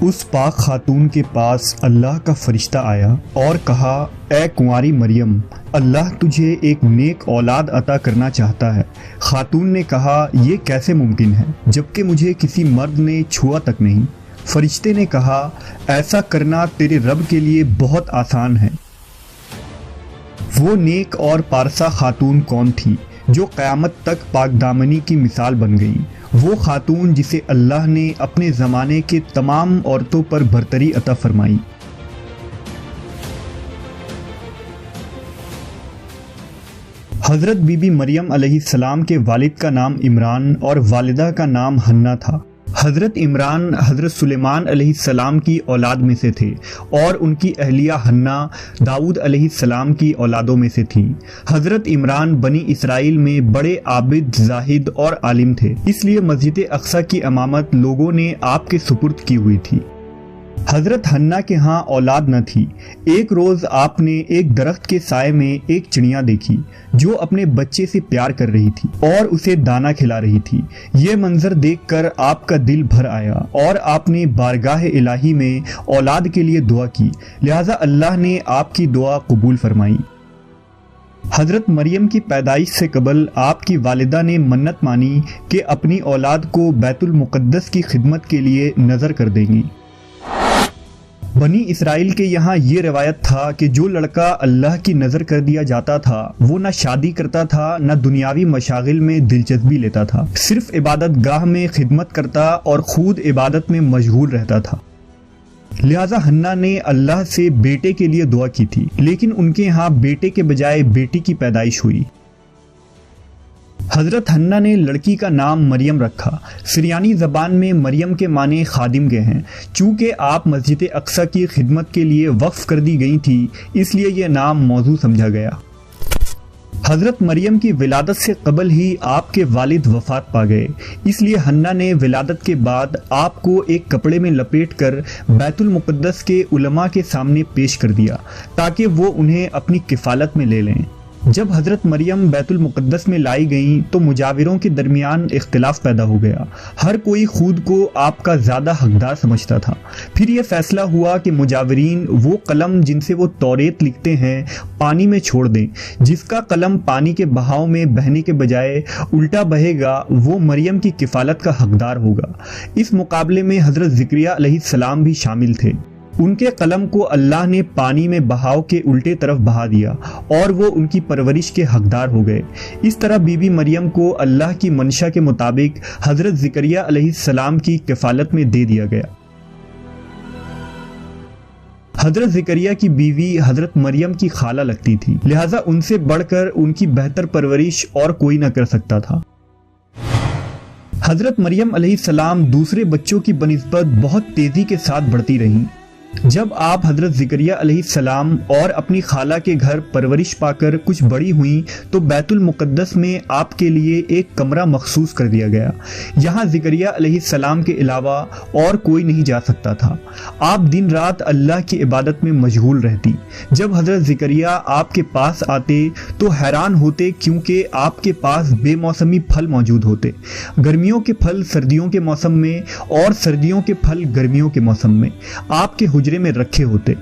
اس پاک خاتون کے پاس اللہ کا فرشتہ آیا اور کہا، اے کنواری مریم، اللہ تجھے ایک نیک اولاد عطا کرنا چاہتا ہے۔ خاتون نے کہا، یہ کیسے ممکن ہے جبکہ مجھے کسی مرد نے چھوا تک نہیں۔ فرشتے نے کہا، ایسا کرنا تیرے رب کے لیے بہت آسان ہے۔ وہ نیک اور پارسا خاتون کون تھی جو قیامت تک پاک دامنی کی مثال بن گئی؟ وہ خاتون جسے اللہ نے اپنے زمانے کے تمام عورتوں پر برتری عطا فرمائی۔ حضرت بی بی مریم علیہ السلام کے والد کا نام عمران اور والدہ کا نام حنہ تھا۔ حضرت عمران حضرت سلیمان علیہ السلام کی اولاد میں سے تھے اور ان کی اہلیہ حنہ داؤد علیہ السلام کی اولادوں میں سے تھیں۔ حضرت عمران بنی اسرائیل میں بڑے عابد، زاہد اور عالم تھے، اس لیے مسجد اقصی کی امامت لوگوں نے آپ کے سپرد کی ہوئی تھی۔ حضرت حنہ کے ہاں اولاد نہ تھی۔ ایک روز آپ نے ایک درخت کے سائے میں ایک چڑیا دیکھی جو اپنے بچے سے پیار کر رہی تھی اور اسے دانہ کھلا رہی تھی۔ یہ منظر دیکھ کر آپ کا دل بھر آیا اور آپ نے بارگاہ الہی میں اولاد کے لیے دعا کی، لہٰذا اللہ نے آپ کی دعا قبول فرمائی۔ حضرت مریم کی پیدائش سے قبل آپ کی والدہ نے منت مانی کہ اپنی اولاد کو بیت المقدس کی خدمت کے لیے نذر کر دیں گی۔ بنی اسرائیل کے یہاں یہ روایت تھا کہ جو لڑکا اللہ کی نظر کر دیا جاتا تھا وہ نہ شادی کرتا تھا نہ دنیاوی مشاغل میں دلچسپی لیتا تھا، صرف عبادت گاہ میں خدمت کرتا اور خود عبادت میں مشغول رہتا تھا۔ لہٰذا حنہ نے اللہ سے بیٹے کے لیے دعا کی تھی، لیکن ان کے ہاں بیٹے کے بجائے بیٹی کی پیدائش ہوئی۔ حضرت حنہ نے لڑکی کا نام مریم رکھا۔ سریانی زبان میں مریم کے معنی خادم کے ہیں۔ چونکہ آپ مسجد اقصی کی خدمت کے لیے وقف کر دی گئی تھی، اس لیے یہ نام موزوں سمجھا گیا۔ حضرت مریم کی ولادت سے قبل ہی آپ کے والد وفات پا گئے، اس لیے حنہ نے ولادت کے بعد آپ کو ایک کپڑے میں لپیٹ کر بیت المقدس کے علماء کے سامنے پیش کر دیا تاکہ وہ انہیں اپنی کفالت میں لے لیں۔ جب حضرت مریم بیت المقدس میں لائی گئیں تو مجاوروں کے درمیان اختلاف پیدا ہو گیا۔ ہر کوئی خود کو آپ کا زیادہ حقدار سمجھتا تھا۔ پھر یہ فیصلہ ہوا کہ مجاورین وہ قلم جن سے وہ توریت لکھتے ہیں پانی میں چھوڑ دیں۔ جس کا قلم پانی کے بہاؤ میں بہنے کے بجائے الٹا بہے گا وہ مریم کی کفالت کا حقدار ہوگا۔ اس مقابلے میں حضرت زکریہ علیہ السلام بھی شامل تھے۔ ان کے قلم کو اللہ نے پانی میں بہاؤ کے الٹے طرف بہا دیا اور وہ ان کی پرورش کے حقدار ہو گئے۔ اس طرح بی بی مریم کو اللہ کی منشا کے مطابق حضرت زکریہ علیہ السلام کی کفالت میں دے دیا گیا۔ حضرت زکریہ کی بیوی حضرت مریم کی خالہ لگتی تھی، لہٰذا ان سے بڑھ کر ان کی بہتر پرورش اور کوئی نہ کر سکتا تھا۔ حضرت مریم علیہ السلام دوسرے بچوں کی بنسبت بہت تیزی کے ساتھ بڑھتی رہیں۔ جب آپ حضرت زکریہ علیہ السلام اور اپنی خالہ کے گھر پرورش پا کر کچھ بڑی ہوئیں تو بیت المقدس میں آپ کے لیے ایک کمرہ مخصوص کر دیا گیا۔ یہاں زکریہ علیہ السلام کے علاوہ اور کوئی نہیں جا سکتا تھا۔ آپ دن رات اللہ کی عبادت میں مشغول رہتی۔ جب حضرت زکریہ آپ کے پاس آتے تو حیران ہوتے کیونکہ آپ کے پاس بے موسمی پھل موجود ہوتے، گرمیوں کے پھل سردیوں کے موسم میں اور سردیوں کے پھل گرمیوں کے موسم میں آپ کے حجرے میں رکھے ہوتے۔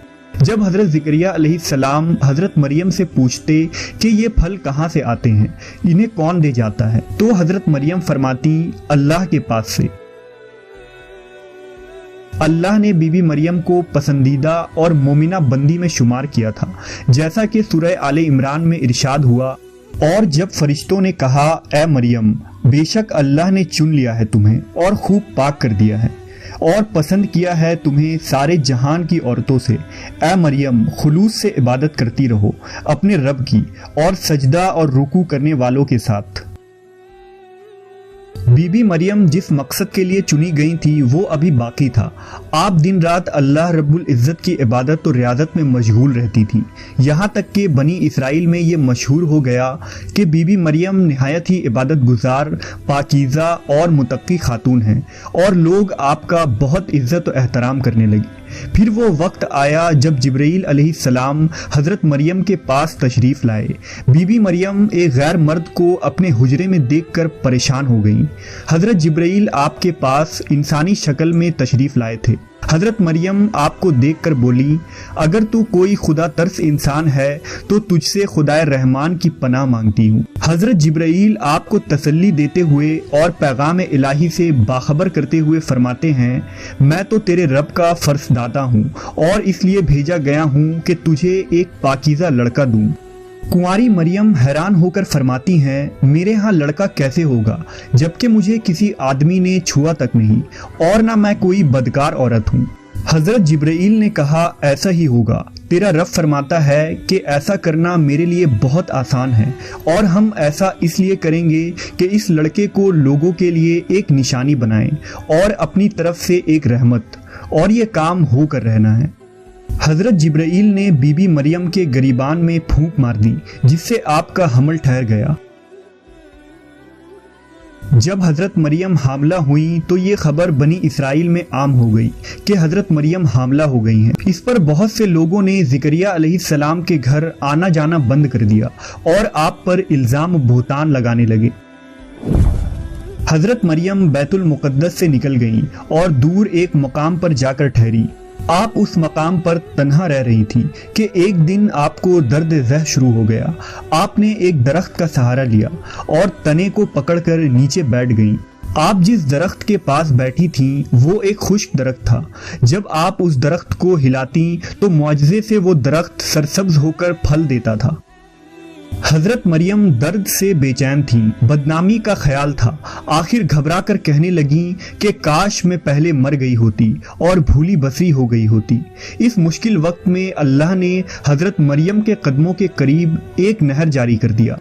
جب حضرت زکریہ علیہ السلام حضرت مریم سے پوچھتے کہ یہ پھل کہاں سے آتے ہیں، انہیں کون دے جاتا ہے، تو حضرت مریم فرماتی، اللہ کے پاس سے۔ اللہ نے بی بی مریم کو پسندیدہ اور مومنہ بندی میں شمار کیا تھا، جیسا کہ سورہ آل عمران میں ارشاد ہوا، اور جب فرشتوں نے کہا، اے مریم، بے شک اللہ نے چن لیا ہے تمہیں اور خوب پاک کر دیا ہے اور پسند کیا ہے تمہیں سارے جہان کی عورتوں سے، اے مریم خلوص سے عبادت کرتی رہو اپنے رب کی اور سجدہ اور رکوع کرنے والوں کے ساتھ۔ بی بی مریم جس مقصد کے لیے چنی گئی تھی وہ ابھی باقی تھا۔ آپ دن رات اللہ رب العزت کی عبادت اور ریاضت میں مشغول رہتی تھی، یہاں تک کہ بنی اسرائیل میں یہ مشہور ہو گیا کہ بی بی مریم نہایت ہی عبادت گزار، پاکیزہ اور متقی خاتون ہیں، اور لوگ آپ کا بہت عزت و احترام کرنے لگے۔ پھر وہ وقت آیا جب جبرائیل علیہ السلام حضرت مریم کے پاس تشریف لائے۔ بی بی مریم ایک غیر مرد کو اپنے حجرے میں دیکھ کر پریشان ہو گئیں۔ حضرت جبرائیل آپ کے پاس انسانی شکل میں تشریف لائے تھے۔ حضرت مریم آپ کو دیکھ کر بولی، اگر تو کوئی خدا ترس انسان ہے تو تجھ سے خدائے رحمان کی پناہ مانگتی ہوں۔ حضرت جبرائیل آپ کو تسلی دیتے ہوئے اور پیغام الہی سے باخبر کرتے ہوئے فرماتے ہیں، میں تو تیرے رب کا فرز داتا ہوں اور اس لیے بھیجا گیا ہوں کہ تجھے ایک پاکیزہ لڑکا دوں۔ کنواری مریم حیران ہو کر فرماتی ہیں، میرے ہاں لڑکا کیسے ہوگا جبکہ مجھے کسی آدمی نے چھوا تک نہیں اور نہ میں کوئی بدکار عورت ہوں۔ حضرت جبرائیل نے کہا، ایسا ہی ہوگا، تیرا رب فرماتا ہے کہ ایسا کرنا میرے لیے بہت آسان ہے، اور ہم ایسا اس لیے کریں گے کہ اس لڑکے کو لوگوں کے لیے ایک نشانی بنائیں اور اپنی طرف سے ایک رحمت، اور یہ کام ہو کر رہنا ہے۔ حضرت جبرائیل نے بی بی مریم کے گریبان میں پھونک مار دی، جس سے آپ کا حمل ٹھہر گیا۔ جب حضرت مریم حاملہ ہوئیں تو یہ خبر بنی اسرائیل میں عام ہو گئی کہ حضرت مریم حاملہ ہو گئی ہیں۔ اس پر بہت سے لوگوں نے زکریہ علیہ السلام کے گھر آنا جانا بند کر دیا اور آپ پر الزام بہتان لگانے لگے۔ حضرت مریم بیت المقدس سے نکل گئیں اور دور ایک مقام پر جا کر ٹھہری۔ آپ اس مقام پر تنہا رہ رہی تھی کہ ایک دن آپ کو درد ذہ شروع ہو گیا۔ آپ نے ایک درخت کا سہارا لیا اور تنے کو پکڑ کر نیچے بیٹھ گئیں۔ آپ جس درخت کے پاس بیٹھی تھیں وہ ایک خشک درخت تھا۔ جب آپ اس درخت کو ہلاتی تو معجزے سے وہ درخت سرسبز ہو کر پھل دیتا تھا۔ حضرت مریم درد سے بے چین تھیں، بدنامی کا خیال تھا۔ آخر گھبرا کر کہنے لگیں کہ کاش میں پہلے مر گئی ہوتی اور بھولی بسری ہو گئی ہوتی۔ اس مشکل وقت میں اللہ نے حضرت مریم کے قدموں کے قریب ایک نہر جاری کر دیا۔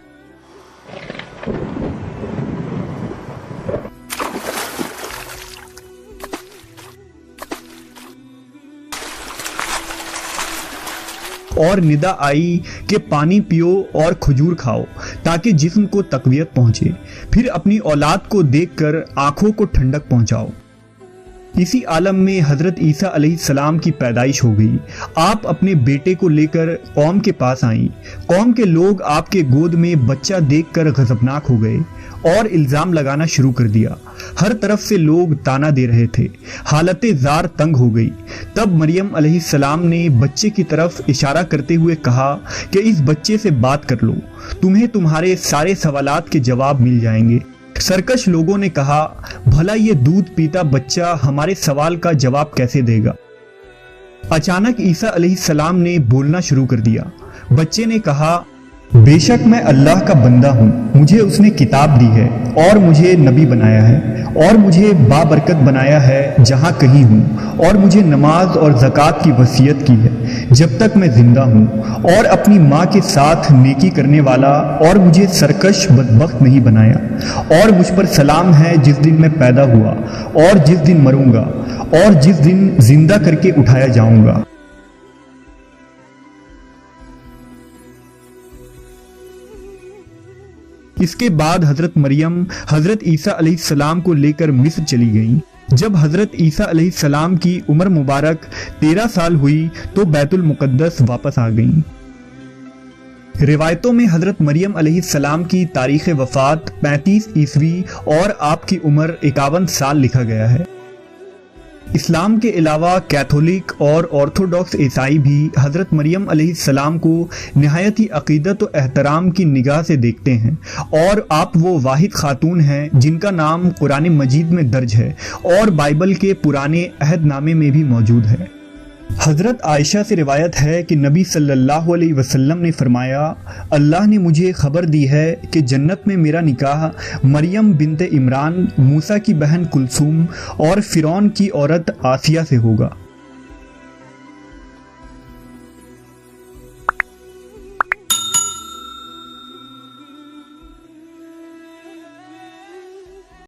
اور ندا آئی کہ پانی پیو اور کھجور کھاؤ تاکہ جسم کو تقویت پہنچے، پھر اپنی اولاد کو دیکھ کر آنکھوں کو ٹھنڈک پہنچاؤ۔ اسی عالم میں حضرت عیسیٰ علیہ السلام کی پیدائش ہو گئی۔ آپ اپنے بیٹے کو لے کر قوم کے پاس آئیں۔ قوم کے لوگ آپ کے گود میں بچہ دیکھ کر غضبناک ہو گئے اور الزام لگانا شروع کر دیا۔ ہر طرف سے لوگ تانا دے رہے تھے۔ حالت زار تنگ ہو گئی۔ تب مریم علیہ السلام نے بچے کی طرف اشارہ کرتے ہوئے کہا کہ اس بچے سے بات کر لو، تمہیں تمہارے سارے سوالات کے جواب مل جائیں گے۔ سرکش لوگوں نے کہا، بھلا یہ دودھ پیتا بچہ ہمارے سوال کا جواب کیسے دے گا؟ اچانک عیسیٰ علیہ السلام نے بولنا شروع کر دیا۔ بچے نے کہا، بے شک میں اللہ کا بندہ ہوں، مجھے اس نے کتاب دی ہے اور مجھے نبی بنایا ہے اور مجھے بابرکت بنایا ہے جہاں کہیں ہوں، اور مجھے نماز اور زکوٰۃ کی وصیت کی ہے جب تک میں زندہ ہوں، اور اپنی ماں کے ساتھ نیکی کرنے والا، اور مجھے سرکش بدبخت نہیں بنایا، اور مجھ پر سلام ہے جس دن میں پیدا ہوا اور جس دن مروں گا اور جس دن زندہ کر کے اٹھایا جاؤں گا۔ اس کے بعد حضرت مریم حضرت عیسیٰ علیہ السلام کو لے کر مصر چلی گئیں۔ جب حضرت عیسیٰ علیہ السلام کی عمر مبارک 13 سال ہوئی تو بیت المقدس واپس آ گئیں۔ روایتوں میں حضرت مریم علیہ السلام کی تاریخ وفات 35 عیسوی اور آپ کی عمر 51 سال لکھا گیا ہے۔ اسلام کے علاوہ کیتھولک اور آرتھوڈاکس عیسائی بھی حضرت مریم علیہ السلام کو نہایت ہی عقیدت و احترام کی نگاہ سے دیکھتے ہیں، اور آپ وہ واحد خاتون ہیں جن کا نام قرآن مجید میں درج ہے اور بائبل کے پرانے عہد نامے میں بھی موجود ہے۔ حضرت عائشہ سے روایت ہے کہ نبی صلی اللہ علیہ وسلم نے فرمایا، اللہ نے مجھے خبر دی ہے کہ جنت میں میرا نکاح مریم بنت عمران، موسیٰ کی بہن کلثوم اور فرعون کی عورت آسیہ سے ہوگا۔